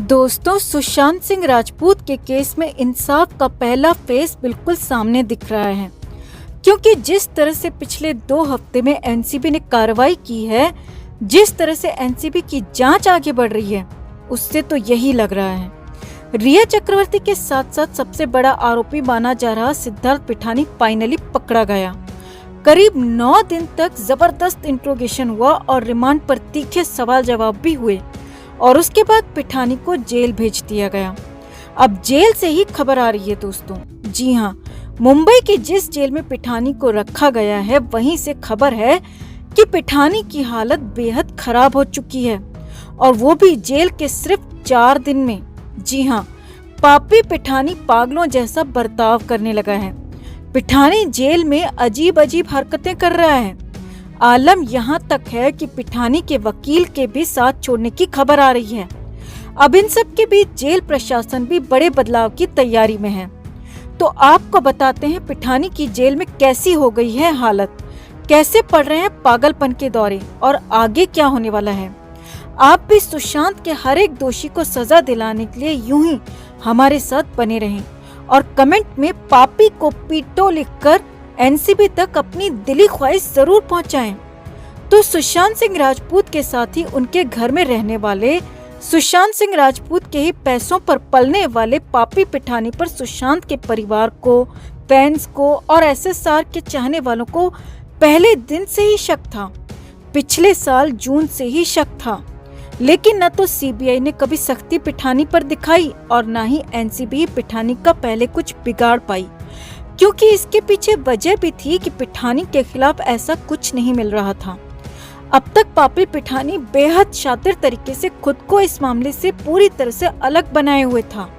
दोस्तों, सुशांत सिंह राजपूत के केस में इंसाफ का पहला फेस बिल्कुल सामने दिख रहा है, क्योंकि जिस तरह से पिछले 2 हफ्ते में एनसीबी ने कार्रवाई की है, जिस तरह से एनसीबी की जांच आगे बढ़ रही है, उससे तो यही लग रहा है। रिया चक्रवर्ती के साथ साथ सबसे बड़ा आरोपी माना जा रहा सिद्धार्थ पिठानी फाइनली पकड़ा गया। करीब 9 दिन तक जबरदस्त इंट्रोगेशन हुआ और रिमांड पर तीखे सवाल जवाब भी हुए और उसके बाद पिठानी को जेल भेज दिया गया। अब जेल से ही खबर आ रही है दोस्तों। जी हाँ, मुंबई की जिस जेल में पिठानी को रखा गया है, वहीं से खबर है कि पिठानी की हालत बेहद खराब हो चुकी है, और वो भी जेल के सिर्फ 4 दिन में। जी हाँ, पापी पिठानी पागलों जैसा बर्ताव करने लगा है। पिठानी जेल में अजीब अजीब हरकतें कर रहा है। आलम यहाँ तक है कि पिठानी के वकील के भी साथ छोड़ने की खबर आ रही है। अब इन सब के बीच जेल प्रशासन भी बड़े बदलाव की तैयारी में है। तो आपको बताते हैं पिठानी की जेल में कैसी हो गई है हालत, कैसे पड़ रहे हैं पागलपन के दौरे और आगे क्या होने वाला है। आप भी सुशांत के हर एक दोषी को सजा दिलाने के लिए यूं ही हमारे साथ बने रहें और कमेंट में पापी को पीटो लिखकर एनसीबी तक अपनी दिली ख्वाहिश जरूर पहुंचाएं। तो सुशांत सिंह राजपूत के साथ ही उनके घर में रहने वाले, सुशांत सिंह राजपूत के ही पैसों पर पलने वाले पापी पिठानी पर सुशांत के परिवार को, फैंस को और एसएसआर के चाहने वालों को पहले दिन से ही शक था। पिछले साल जून से ही शक था, लेकिन न तो सीबीआई ने कभी सख्ती पिठानी पर दिखाई और न ही एनसीबी पिठानी का पहले कुछ बिगाड़ पाई, क्योंकि इसके पीछे वजह भी थी कि पिठानी के खिलाफ ऐसा कुछ नहीं मिल रहा था। अब तक पापी पिठानी बेहद शातिर तरीके से खुद को इस मामले से पूरी तरह से अलग बनाए हुए था,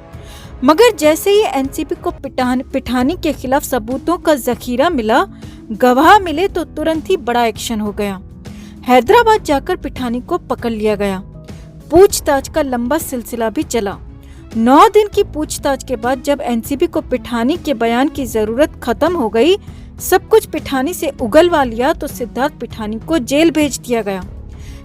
मगर जैसे ही एनसीबी को पिठानी के खिलाफ सबूतों का जखीरा मिला, गवाह मिले, तो तुरंत ही बड़ा एक्शन हो गया। हैदराबाद जाकर पिठानी को पकड़ लिया गया। पूछताछ का लंबा सिलसिला भी चला। 9 दिन की पूछताछ के बाद जब एनसीबी को पिठानी के बयान की जरूरत खत्म हो गई, सब कुछ पिठानी से उगलवा लिया, तो सिद्धार्थ पिठानी को जेल भेज दिया गया।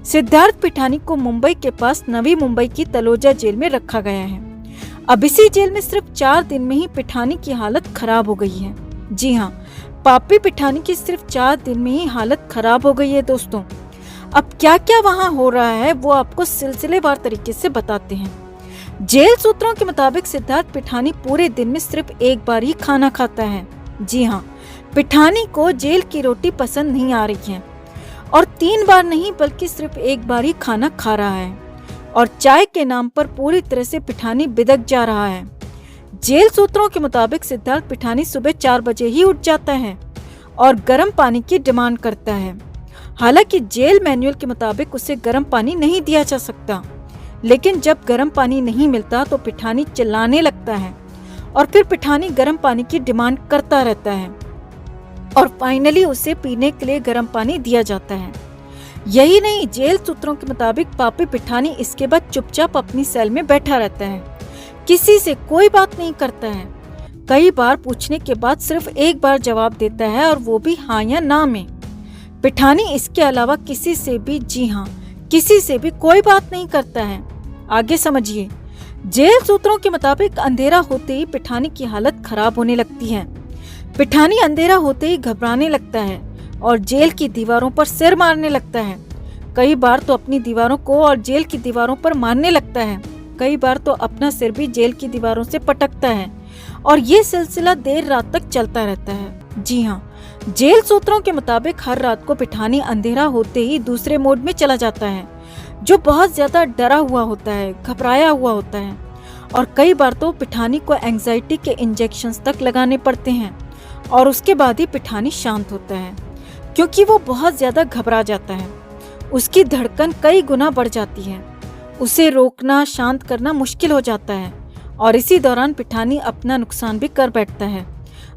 सिद्धार्थ पिठानी को मुंबई के पास नवी मुंबई की तलोजा जेल में रखा गया है। अब इसी जेल में सिर्फ 4 दिन में ही पिठानी की हालत खराब हो गई है। जी हाँ, पापी पिठानी की सिर्फ 4 दिन में ही हालत खराब हो गई है दोस्तों। अब क्या क्या वहाँ हो रहा है वो आपको सिलसिलेवार तरीके से बताते हैं। जेल सूत्रों के मुताबिक सिद्धार्थ पिठानी पूरे दिन में सिर्फ एक बार ही खाना खाता है। जी हाँ, पिठानी को जेल की रोटी पसंद नहीं आ रही है और 3 बार नहीं बल्कि सिर्फ एक बार ही खाना खा रहा है, और चाय के नाम पर पूरी तरह से पिठानी बिदक जा रहा है। जेल सूत्रों के मुताबिक सिद्धार्थ पिठानी सुबह 4 बजे ही उठ जाता है और गर्म पानी की डिमांड करता है। हालांकि जेल मैनुअल के मुताबिक उसे गर्म पानी नहीं दिया जा सकता, लेकिन जब गर्म पानी नहीं मिलता तो पिठानी चिल्लाने लगता है और फिर पिठानी गर्म पानी की डिमांड करता रहता है और फाइनली उसे पीने के लिए गर्म पानी दिया जाता है। यही नहीं, जेल सूत्रों के मुताबिक पापी पिठानी इसके बाद चुपचाप अपनी सेल में बैठा रहता है, किसी से कोई बात नहीं करता है। कई बार पूछने के बाद सिर्फ एक बार जवाब देता है, और वो भी हाँ या ना में। पिठानी इसके अलावा किसी से भी, जी हाँ, किसी से भी कोई बात नहीं करता है। आगे समझिए। जेल सूत्रों के मुताबिक अंधेरा होते ही पिठानी की हालत खराब होने लगती है। पिठानी अंधेरा होते ही घबराने लगता है और जेल की दीवारों पर सिर मारने लगता है। कई बार तो अपनी दीवारों को और जेल की दीवारों पर मारने लगता है। कई बार तो अपना सिर भी जेल की दीवारों से पटकता है, और ये सिलसिला देर रात तक चलता रहता है। जी हाँ, जेल सूत्रों के मुताबिक हर रात को पिठानी अंधेरा होते ही दूसरे मोड में चला जाता है, जो बहुत ज्यादा डरा हुआ होता है, घबराया हुआ होता है, और कई बार तो पिठानी को एंजाइटी के इंजेक्शंस तक लगाने पड़ते हैं, और उसके बाद ही पिठानी शांत होता है, क्योंकि वो बहुत ज्यादा घबरा जाता है। उसकी धड़कन कई गुना बढ़ जाती है, उसे रोकना, शांत करना मुश्किल हो जाता है, और इसी दौरान पिठानी अपना नुकसान भी कर बैठता है,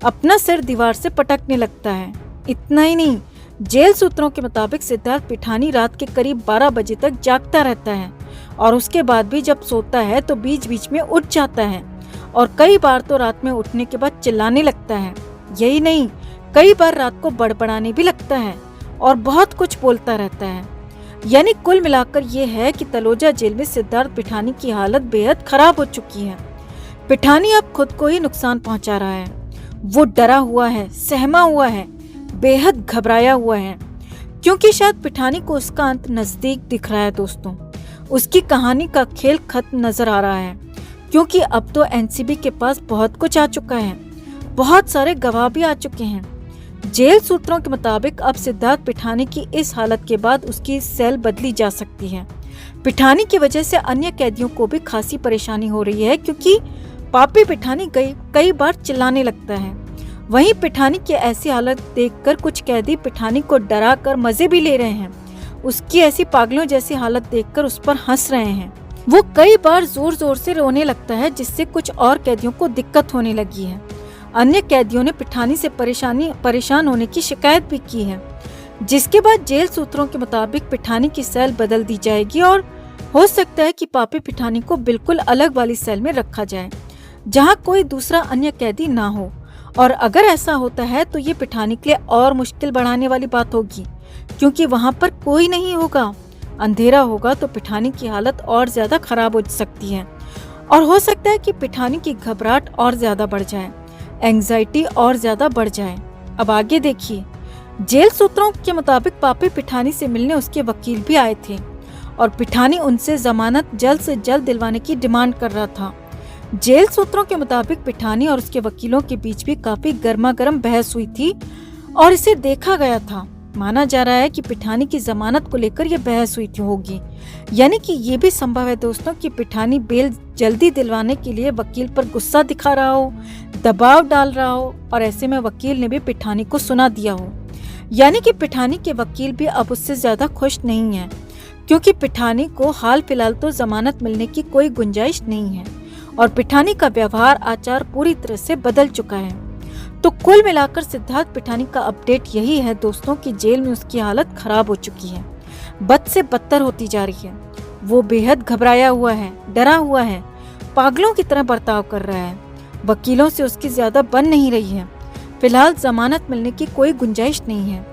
अपना सिर दीवार से पटकने लगता है। इतना ही नहीं, जेल सूत्रों के मुताबिक सिद्धार्थ पिठानी रात के करीब 12 बजे तक जागता रहता है, और उसके बाद भी जब सोता है तो बीच बीच में उठ जाता है, और कई बार तो रात में उठने के बाद चिल्लाने लगता है। यही नहीं, कई बार रात को बड़बड़ाने भी लगता है और बहुत कुछ बोलता रहता है। यानी कुल मिलाकर ये है कि तलोजा जेल में सिद्धार्थ पिठानी की हालत बेहद खराब हो चुकी है। पिठानी अब खुद को ही नुकसान पहुंचा रहा है। वो डरा हुआ है, सहमा हुआ है, बेहद घबराया हुआ है, क्योंकि शायद पिठानी को उसका अंत नजदीक दिख रहा है दोस्तों। उसकी कहानी का खेल खत्म नजर आ रहा है, क्योंकि अब तो एनसीबी के पास बहुत कुछ आ चुका है, बहुत सारे गवाह भी आ चुके हैं। जेल सूत्रों के मुताबिक अब सिद्धार्थ पिठानी की इस हालत के बाद उसकी सेल बदली जा सकती है। पिठानी की वजह से अन्य कैदियों को भी खासी परेशानी हो रही है, क्योंकि पापी पिठानी कई बार चिल्लाने लगता है। वहीं पिठानी की ऐसी हालत देखकर कुछ कैदी पिठानी को डरा कर मजे भी ले रहे हैं। उसकी ऐसी पागलों जैसी हालत देखकर उस पर हंस रहे हैं। वो कई बार जोर जोर से रोने लगता है, जिससे कुछ और कैदियों को दिक्कत होने लगी है। अन्य कैदियों ने पिठानी से परेशान होने की शिकायत भी की है, जिसके बाद जेल सूत्रों के मुताबिक पिठानी की सेल बदल दी जाएगी और हो सकता है कि पापी पिठानी को बिल्कुल अलग वाली सेल में रखा जाए, जहां कोई दूसरा अन्य कैदी ना हो। और अगर ऐसा होता है तो ये पिठानी के लिए और मुश्किल बढ़ाने वाली बात होगी, क्योंकि वहां पर कोई नहीं होगा, अंधेरा होगा, तो पिठानी की हालत और ज्यादा खराब हो सकती है और हो सकता है कि पिठानी की घबराहट और ज्यादा बढ़ जाए, एंजाइटी और ज्यादा बढ़ जाए। अब आगे देखिए, जेल सूत्रों के मुताबिक पापी पिठानी से मिलने उसके वकील भी आए थे और पिठानी उनसे जमानत जल्द से जल्द दिलवाने की डिमांड कर रहा था। जेल सूत्रों के मुताबिक पिठानी और उसके वकीलों के बीच भी काफी गर्मा गर्म बहस हुई थी और इसे देखा गया था। माना जा रहा है कि पिठानी की जमानत को लेकर यह बहस हुई होगी, यानी कि ये भी संभव है दोस्तों कि पिठानी बेल जल्दी दिलवाने के लिए वकील पर गुस्सा दिखा रहा हो, दबाव डाल रहा हो और ऐसे में वकील ने भी पिठानी को सुना दिया हो। यानी कि पिठानी के वकील भी अब उससे ज्यादा खुश नहीं है, क्योंकि पिठानी को हाल फिलहाल तो जमानत मिलने की कोई गुंजाइश नहीं है और पिठानी का व्यवहार आचार पूरी तरह से बदल चुका है। तो कुल मिलाकर सिद्धार्थ पिठानी का अपडेट यही है दोस्तों कि जेल में उसकी हालत खराब हो चुकी है, बद से बदतर होती जा रही है। वो बेहद घबराया हुआ है, डरा हुआ है, पागलों की तरह बर्ताव कर रहा है। वकीलों से उसकी ज्यादा बन नहीं रही है। फिलहाल जमानत मिलने की कोई गुंजाइश नहीं है।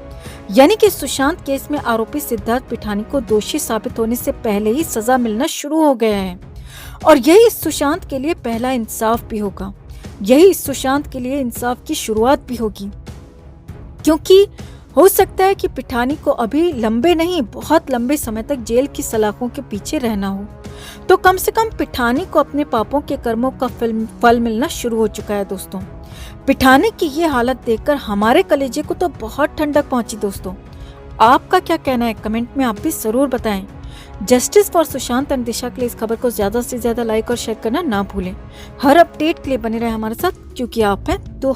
यानी कि सुशांत केस में आरोपी सिद्धार्थ पिठानी को दोषी साबित होने से पहले ही सजा मिलना शुरू हो गया है और यही इस सुशांत के लिए पहला इंसाफ भी होगा। यही इस सुशांत के लिए इंसाफ की शुरुआत भी होगी, क्योंकि हो सकता है कि पिठानी को अभी लंबे नहीं बहुत लंबे समय तक जेल की सलाखों के पीछे रहना हो। तो कम से कम पिठानी को अपने पापों के कर्मों का फल मिलना शुरू हो चुका है दोस्तों। पिठानी की ये हालत देखकर हमारे कलेजे को तो बहुत ठंडक पहुंची दोस्तों। आपका क्या कहना है कमेंट में आप भी जरूर बताएं। जस्टिस फॉर सुशांत एंड दिशा के लिए इस खबर को ज्यादा से ज्यादा लाइक और शेयर करना ना भूलें। हर अपडेट के लिए बने रहे हमारे साथ, क्योंकि आप हैं तो